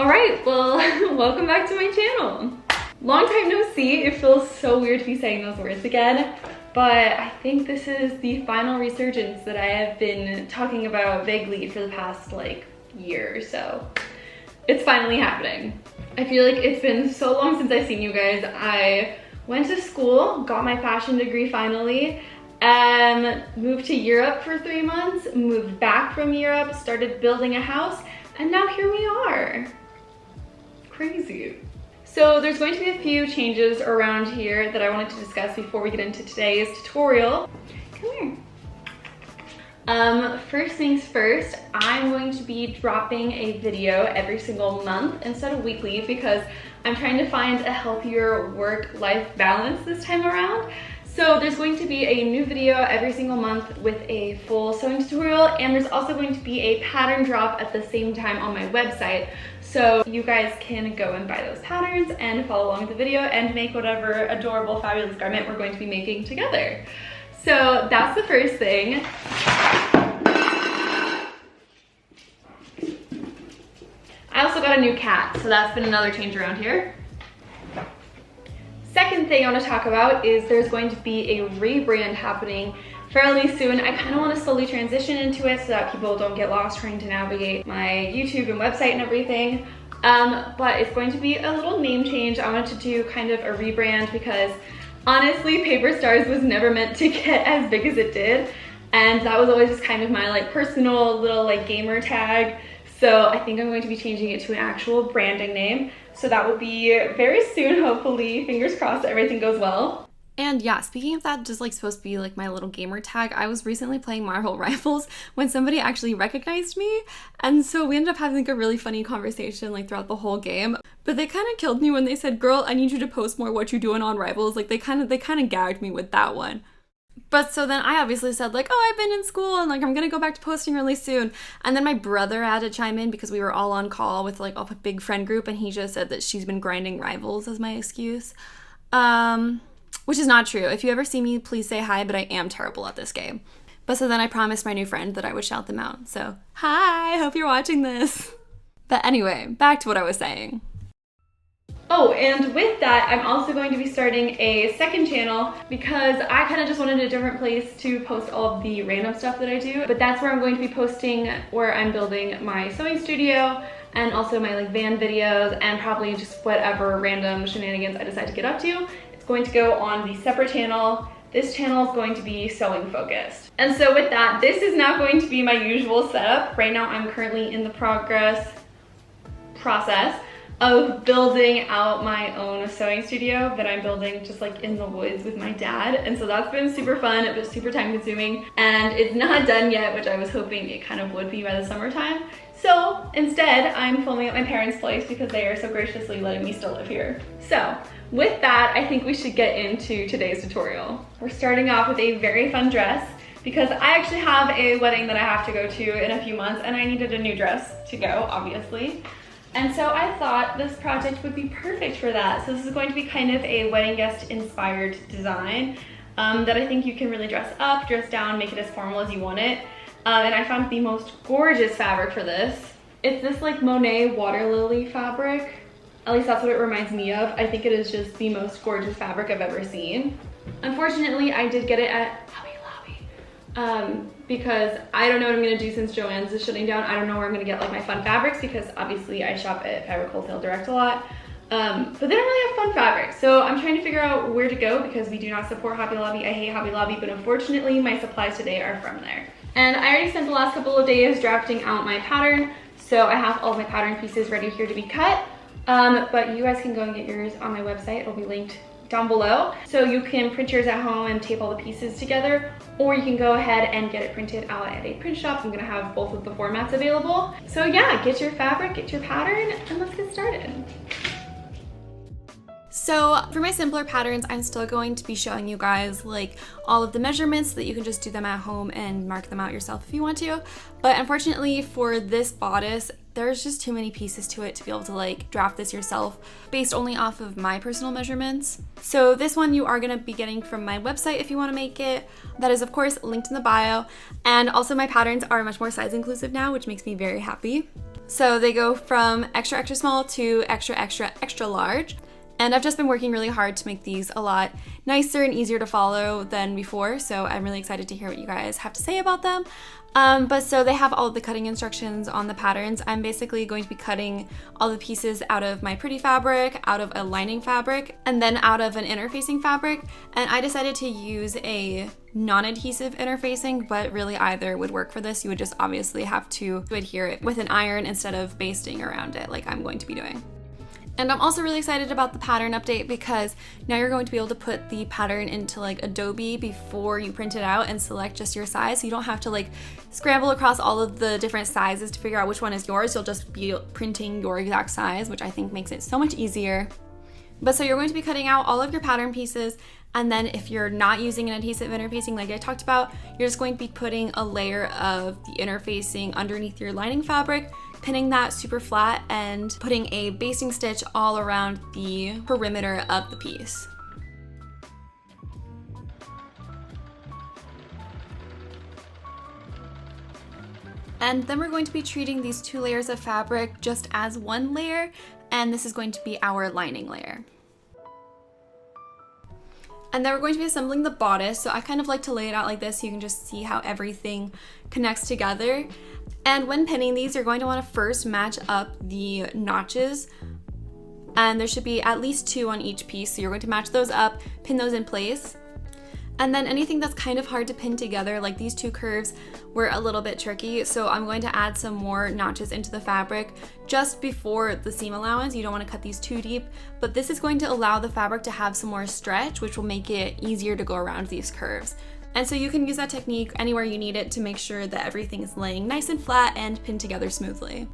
All right, well, welcome back to my channel. Long time no see. It feels so weird to be saying those words again, but I think this is the final resurgence that I have been talking about vaguely for the past like year or so. It's finally happening. I feel like it's been so long since I've seen you guys. I went to school, got my fashion degree finally, moved to Europe for 3 months, moved back from Europe, started building a house, and now here we are. Crazy. So there's going to be a few changes around here that I wanted to discuss before we get into today's tutorial. Come here. First things first, I'm going to be dropping a video every single month instead of weekly because I'm trying to find a healthier work-life balance this time around. So there's going to be a new video every single month with a full sewing tutorial, and there's also going to be a pattern drop at the same time on my website. So you guys can go and buy those patterns and follow along with the video and make whatever adorable, fabulous garment we're going to be making together. So that's the first thing. I also got a new cat, so that's been another change around here. Second thing I want to talk about is there's going to be a rebrand happening fairly soon. I kind of want to slowly transition into it so that people don't get lost trying to navigate my YouTube and website and everything. But it's going to be a little name change. I wanted to do kind of a rebrand because honestly, PaperStxrs was never meant to get as big as it did. And that was always just kind of my like personal little like gamer tag. So I think I'm going to be changing it to an actual branding name. So that will be very soon, hopefully. Fingers crossed everything goes well. And yeah, speaking of that, just like supposed to be like my little gamer tag, I was recently playing Marvel Rivals when somebody actually recognized me. And so we ended up having like a really funny conversation like throughout the whole game. But they kind of killed me when they said, "Girl, I need you to post more what you're doing on Rivals." Like they kind of gagged me with that one. But so then I obviously said like, "Oh, I've been in school and like I'm gonna go back to posting really soon." And then my brother had to chime in because we were all on call with like a big friend group, and he just said that she's been grinding Rivals as my excuse. Which is not true. If you ever see me, please say hi, but I am terrible at this game. But so then I promised my new friend that I would shout them out. So, hi, hope you're watching this. But anyway, back to what I was saying. Oh, and with that, I'm also going to be starting a second channel because I kind of just wanted a different place to post all of the random stuff that I do. But that's where I'm going to be posting where I'm building my sewing studio and also my like van videos and probably just whatever random shenanigans I decide to get up to. Going to go on the separate channel. This channel is going to be sewing focused. And so with that, this is now going to be my usual setup. Right now I'm currently in the process of building out my own sewing studio that I'm building just like in the woods with my dad. And so that's been super fun. It was super time consuming and it's not done yet, which I was hoping it kind of would be by the summertime. So instead I'm filming at my parents' place because they are so graciously letting me still live here. So with that, I think we should get into today's tutorial. We're starting off with a very fun dress because I actually have a wedding that I have to go to in a few months and I needed a new dress to go, obviously. And so I thought this project would be perfect for that. So this is going to be kind of a wedding guest inspired design that I think you can really dress up, dress down, make it as formal as you want it. And I found the most gorgeous fabric for this. It's this like Monet water lily fabric. At least that's what it reminds me of. I think it is just the most gorgeous fabric I've ever seen. Unfortunately, I did get it at Hobby Lobby because I don't know what I'm gonna do since Joann's is shutting down. I don't know where I'm gonna get like my fun fabrics because obviously I shop at Fabric Wholesale Direct a lot. But they don't really have fun fabrics. So I'm trying to figure out where to go because we do not support Hobby Lobby. I hate Hobby Lobby, but unfortunately my supplies today are from there. And I already spent the last couple of days drafting out my pattern. So I have all of my pattern pieces ready here to be cut. But you guys can go and get yours on my website. It'll be linked down below. So you can print yours at home and tape all the pieces together, or you can go ahead and get it printed out at a print shop. I'm gonna have both of the formats available. So yeah, get your fabric, get your pattern, and let's get started. So for my simpler patterns, I'm still going to be showing you guys like all of the measurements so that you can just do them at home and mark them out yourself if you want to. But unfortunately for this bodice, there's just too many pieces to it to be able to like draft this yourself based only off of my personal measurements. So this one you are going to be getting from my website if you want to make it. That is of course linked in the bio. And also my patterns are much more size inclusive now, which makes me very happy. So they go from extra extra small to extra extra extra large. And I've just been working really hard to make these a lot nicer and easier to follow than before, so I'm really excited to hear what you guys have to say about them. But so they have all of the cutting instructions on the patterns. I'm basically going to be cutting all the pieces out of my pretty fabric, out of a lining fabric, and then out of an interfacing fabric. And I decided to use a non-adhesive interfacing, but really either would work for this. You would just obviously have to adhere it with an iron instead of basting around it like I'm going to be doing. And I'm also really excited about the pattern update because now you're going to be able to put the pattern into like Jobii before you print it out and select just your size. So you don't have to like scramble across all of the different sizes to figure out which one is yours. You'll just be printing your exact size, which I think makes it so much easier. But so you're going to be cutting out all of your pattern pieces, and then if you're not using an adhesive interfacing like I talked about, you're just going to be putting a layer of the interfacing underneath your lining fabric, pinning that super flat, and putting a basting stitch all around the perimeter of the piece. And then we're going to be treating these 2 layers of fabric just as one layer, and this is going to be our lining layer. And then we're going to be assembling the bodice. So I kind of like to lay it out like this so you can just see how everything connects together. And when pinning these, you're going to want to first match up the notches. And there should be at least 2 on each piece. So you're going to match those up, pin those in place. And then anything that's kind of hard to pin together, like these 2 curves, were a little bit tricky. So I'm going to add some more notches into the fabric just before the seam allowance. You don't want to cut these too deep, but this is going to allow the fabric to have some more stretch, which will make it easier to go around these curves. And so you can use that technique anywhere you need it to make sure that everything is laying nice and flat and pinned together smoothly.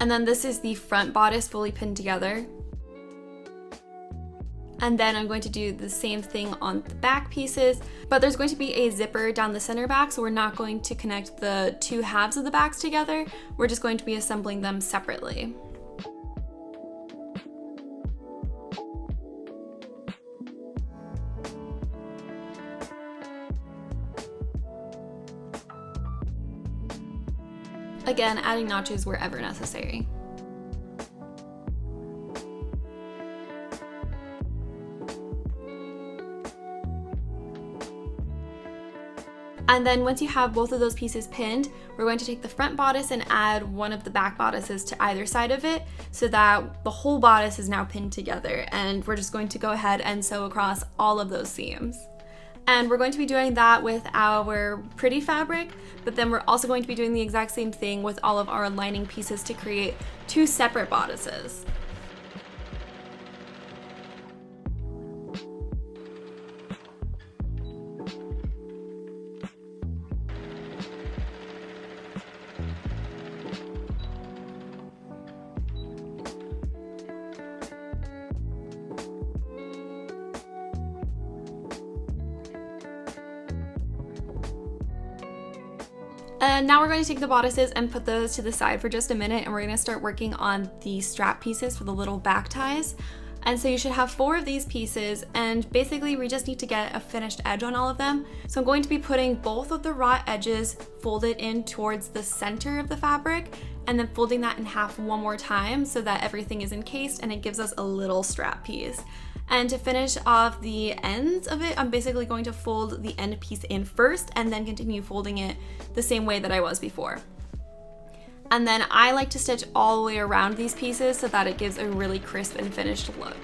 And then this is the front bodice fully pinned together. And then I'm going to do the same thing on the back pieces, but there's going to be a zipper down the center back, so we're not going to connect the 2 halves of the backs together. We're just going to be assembling them separately. Again, adding notches wherever necessary. And then once you have both of those pieces pinned, we're going to take the front bodice and add one of the back bodices to either side of it so that the whole bodice is now pinned together. And we're just going to go ahead and sew across all of those seams. And we're going to be doing that with our pretty fabric, but then we're also going to be doing the exact same thing with all of our lining pieces to create 2 separate bodices. And now we're going to take the bodices and put those to the side for just a minute, and we're going to start working on the strap pieces for the little back ties. And so you should have 4 of these pieces, and basically we just need to get a finished edge on all of them. So I'm going to be putting both of the raw edges folded in towards the center of the fabric, and then folding that in half one more time so that everything is encased and it gives us a little strap piece. And to finish off the ends of it, I'm basically going to fold the end piece in first and then continue folding it the same way that I was before. And then I like to stitch all the way around these pieces so that it gives a really crisp and finished look.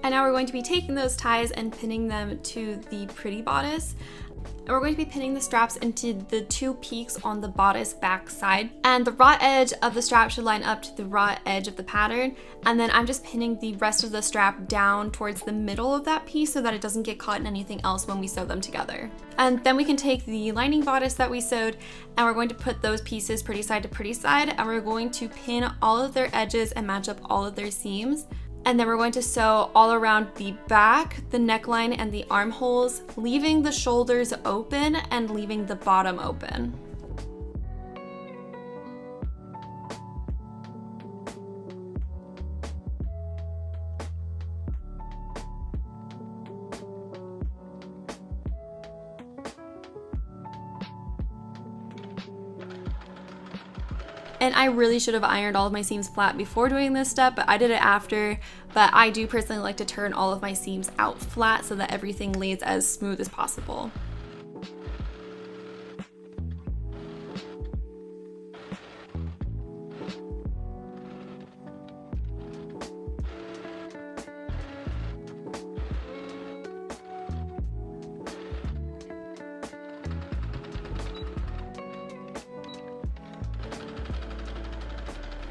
And now we're going to be taking those ties and pinning them to the pretty bodice. And we're going to be pinning the straps into the 2 peaks on the bodice back side. And the raw edge of the strap should line up to the raw edge of the pattern. And then I'm just pinning the rest of the strap down towards the middle of that piece so that it doesn't get caught in anything else when we sew them together. And then we can take the lining bodice that we sewed and we're going to put those pieces pretty side to pretty side, and we're going to pin all of their edges and match up all of their seams. And then we're going to sew all around the back, the neckline, and the armholes, leaving the shoulders open and leaving the bottom open. And I really should have ironed all of my seams flat before doing this step, but I did it after. But I do personally like to turn all of my seams out flat so that everything lays as smooth as possible.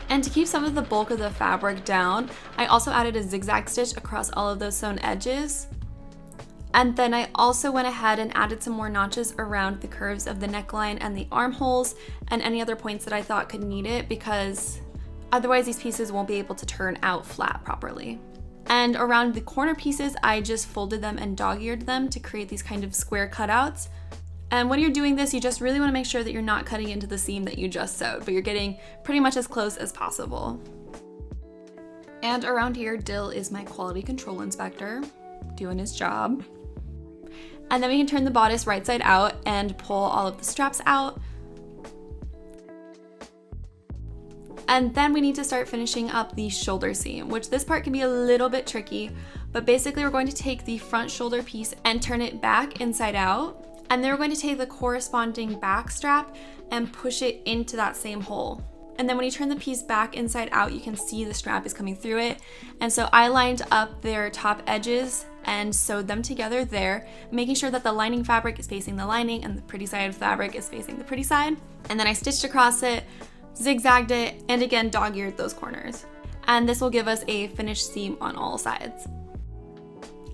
And to keep some of the bulk of the fabric down, I also added a zigzag stitch across all of those sewn edges. And then I also went ahead and added some more notches around the curves of the neckline and the armholes and any other points that I thought could need it, because otherwise these pieces won't be able to turn out flat properly. And around the corner pieces, I just folded them and dog-eared them to create these kind of square cutouts. And when you're doing this, you just really want to make sure that you're not cutting into the seam that you just sewed, but you're getting pretty much as close as possible. And around here, Dill is my quality control inspector, doing his job. And then we can turn the bodice right side out and pull all of the straps out. And then we need to start finishing up the shoulder seam, which this part can be a little bit tricky, but basically we're going to take the front shoulder piece and turn it back inside out. And then we're going to take the corresponding back strap and push it into that same hole. And then when you turn the piece back inside out, you can see the strap is coming through it. And so I lined up their top edges and sewed them together there, making sure that the lining fabric is facing the lining and the pretty side of fabric is facing the pretty side. And then I stitched across it, zigzagged it, and again dog-eared those corners. And this will give us a finished seam on all sides.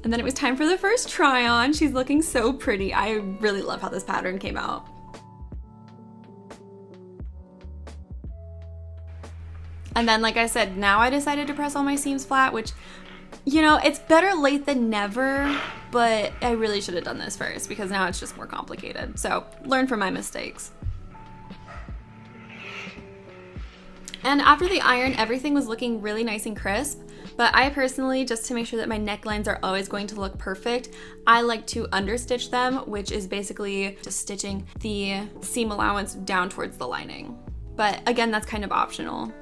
And then it was time for the first try on. She's looking so pretty. I really love how this pattern came out. And then, like I said, now I decided to press all my seams flat, which, you know, it's better late than never, but I really should have done this first because now it's just more complicated. So learn from my mistakes. And after the iron, everything was looking really nice and crisp. But I personally, just to make sure that my necklines are always going to look perfect, I like to understitch them, which is basically just stitching the seam allowance down towards the lining. But again, that's kind of optional.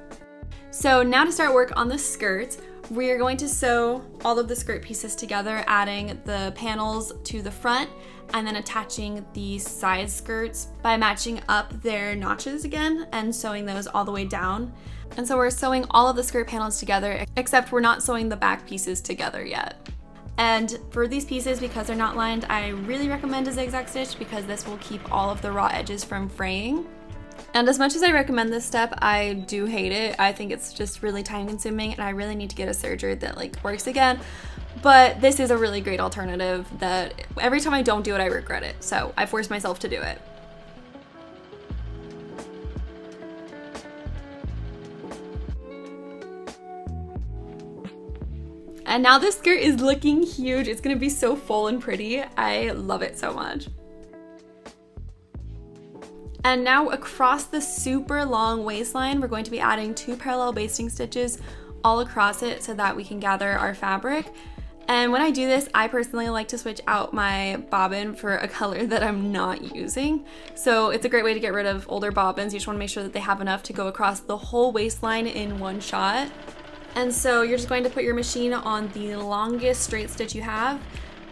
So now to start work on the skirt, we're going to sew all of the skirt pieces together, adding the panels to the front and then attaching the side skirts by matching up their notches again and sewing those all the way down. And so we're sewing all of the skirt panels together, except we're not sewing the back pieces together yet. And for these pieces, because they're not lined, I really recommend a zigzag stitch because this will keep all of the raw edges from fraying. And as much as I recommend this step, I do hate it. I think it's just really time consuming and I really need to get a serger that like works again. But this is a really great alternative that every time I don't do it, I regret it. So I forced myself to do it. And now this skirt is looking huge. It's gonna be so full and pretty. I love it so much. And now across the super long waistline, we're going to be adding 2 parallel basting stitches all across it so that we can gather our fabric. And when I do this, I personally like to switch out my bobbin for a color that I'm not using. So it's a great way to get rid of older bobbins. You just wanna make sure that they have enough to go across the whole waistline in one shot. And so you're just going to put your machine on the longest straight stitch you have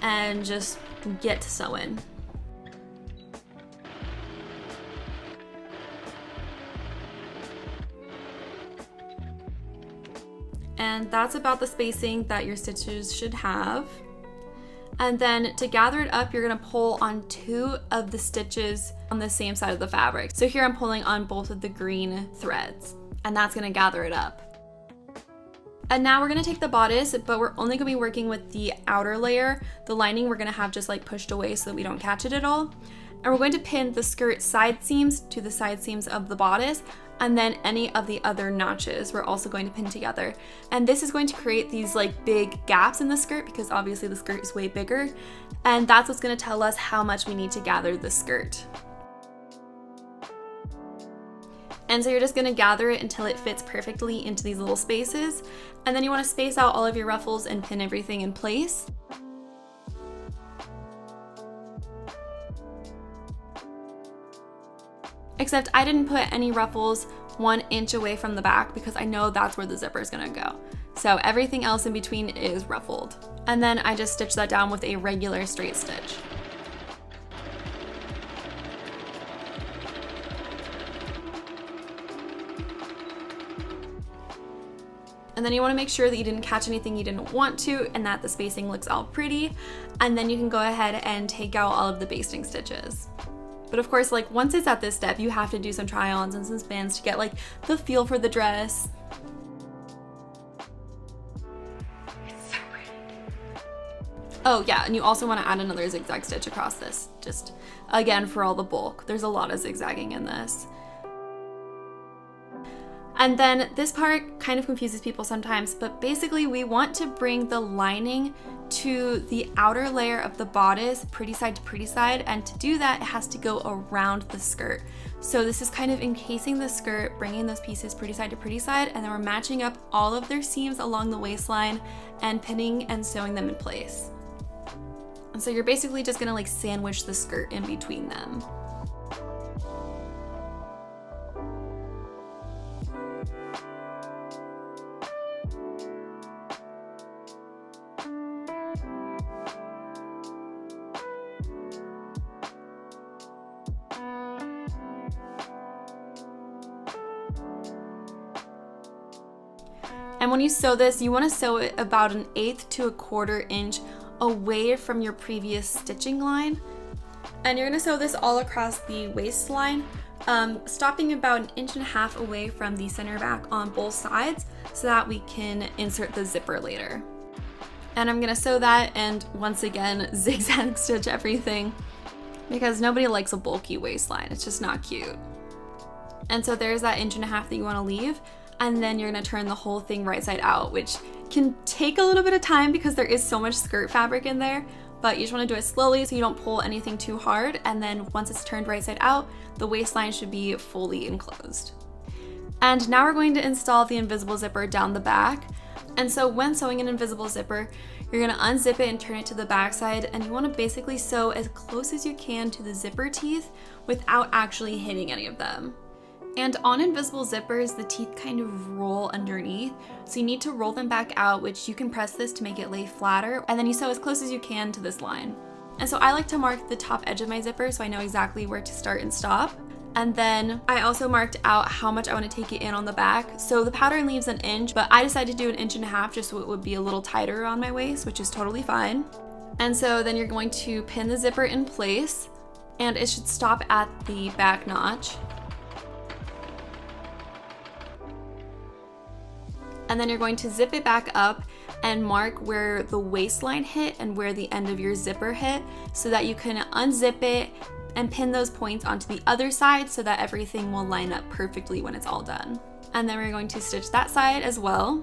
and just get to sewing. And that's about the spacing that your stitches should have. And then to gather it up, you're gonna pull on 2 of the stitches on the same side of the fabric. So here I'm pulling on both of the green threads, and that's gonna gather it up. And now we're gonna take the bodice, but we're only gonna be working with the outer layer. The lining we're gonna have just like pushed away so that we don't catch it at all. And we're going to pin the skirt side seams to the side seams of the bodice, and then any of the other notches we're also going to pin together. And this is going to create these like big gaps in the skirt because obviously the skirt is way bigger. And that's what's gonna tell us how much we need to gather the skirt. And so you're just gonna gather it until it fits perfectly into these little spaces. And then you wanna space out all of your ruffles and pin everything in place. Except I didn't put any ruffles 1 inch away from the back because I know that's where the zipper is gonna go. So everything else in between is ruffled. And then I just stitched that down with a regular straight stitch. And then you wanna make sure that you didn't catch anything you didn't want to and that the spacing looks all pretty. And then you can go ahead and take out all of the basting stitches. But of course, like once it's at this step, you have to do some try-ons and some spins to get like the feel for the dress. It's so pretty. Oh yeah, and you also want to add another zigzag stitch across this, just again for all the bulk. There's a lot of zigzagging in this. And then this part kind of confuses people sometimes, but basically we want to bring the lining to the outer layer of the bodice, pretty side to pretty side, and to do that, it has to go around the skirt. So this is kind of encasing the skirt, bringing those pieces pretty side to pretty side, and then we're matching up all of their seams along the waistline and pinning and sewing them in place. And so you're basically just gonna like sandwich the skirt in between them. And when you sew this, you want to sew it about 1/8 to 1/4 inch away from your previous stitching line. And you're going to sew this all across the waistline, stopping about 1.5 inches away from the center back on both sides so that we can insert the zipper later. And I'm going to sew that and once again zigzag stitch everything because nobody likes a bulky waistline. It's just not cute. And so there's that 1.5 inches that you want to leave. And then you're gonna turn the whole thing right side out, which can take a little bit of time because there is so much skirt fabric in there, but you just wanna do it slowly so you don't pull anything too hard. And then once it's turned right side out, the waistline should be fully enclosed. And now we're going to install the invisible zipper down the back. And so when sewing an invisible zipper, you're gonna unzip it and turn it to the back side, and you wanna basically sew as close as you can to the zipper teeth without actually hitting any of them. And on invisible zippers, the teeth kind of roll underneath, so you need to roll them back out, which you can press this to make it lay flatter, and then you sew as close as you can to this line. And so I like to mark the top edge of my zipper so I know exactly where to start and stop. And then I also marked out how much I want to take it in on the back. So the pattern leaves 1 inch, but I decided to do 1.5 inches just so it would be a little tighter on my waist, which is totally fine. And so then you're going to pin the zipper in place, and it should stop at the back notch. And then you're going to zip it back up and mark where the waistline hit and where the end of your zipper hit so that you can unzip it and pin those points onto the other side so that everything will line up perfectly when it's all done. And then we're going to stitch that side as well.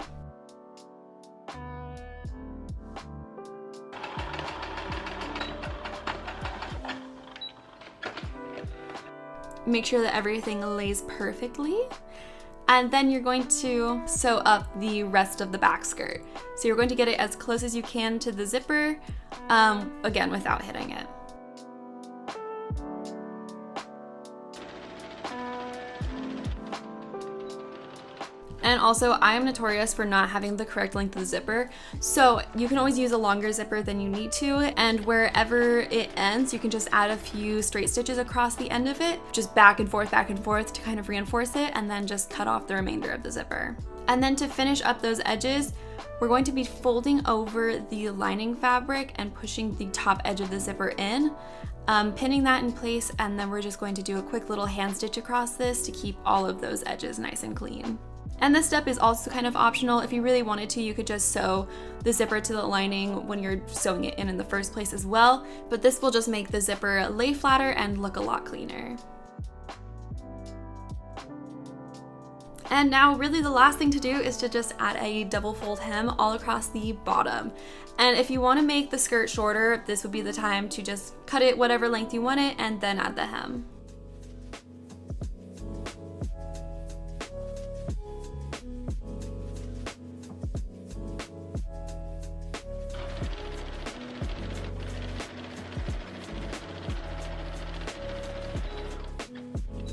Make sure that everything lays perfectly. And then you're going to sew up the rest of the back skirt. So you're going to get it as close as you can to the zipper, again, without hitting it. And also, I am notorious for not having the correct length of the zipper, so you can always use a longer zipper than you need to, and wherever it ends, you can just add a few straight stitches across the end of it, just back and forth to kind of reinforce it, and then just cut off the remainder of the zipper. And then to finish up those edges, we're going to be folding over the lining fabric and pushing the top edge of the zipper in, pinning that in place, and then we're just going to do a quick little hand stitch across this to keep all of those edges nice and clean. And this step is also kind of optional. If you really wanted to, you could just sew the zipper to the lining when you're sewing it in the first place as well, but this will just make the zipper lay flatter and look a lot cleaner. And now really the last thing to do is to just add a double fold hem all across the bottom. And if you want to make the skirt shorter, this would be the time to just cut it whatever length you want it and then add the hem.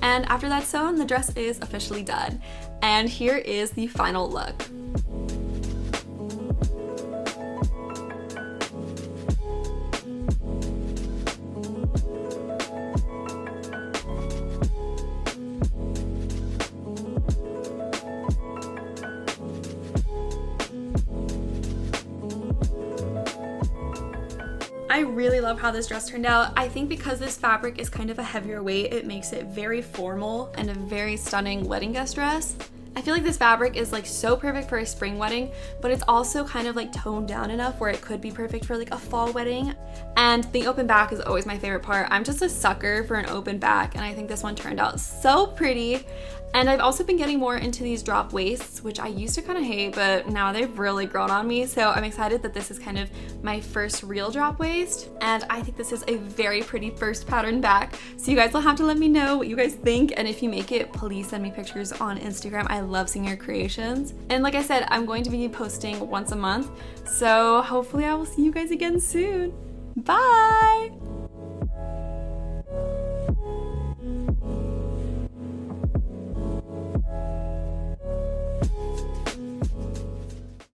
And after that's sewn, the dress is officially done. And here is the final look. I really love how this dress turned out. I think because this fabric is kind of a heavier weight, it makes it very formal and a very stunning wedding guest dress. I feel like this fabric is like so perfect for a spring wedding, but it's also kind of like toned down enough where it could be perfect for like a fall wedding. And the open back is always my favorite part. I'm just a sucker for an open back, and I think this one turned out so pretty. And I've also been getting more into these drop waists, which I used to kind of hate, but now they've really grown on me. So I'm excited that this is kind of my first real drop waist. And I think this is a very pretty first pattern back. So you guys will have to let me know what you guys think. And if you make it, please send me pictures on Instagram. I love seeing your creations. And like I said, I'm going to be posting once a month. So hopefully I will see you guys again soon. Bye!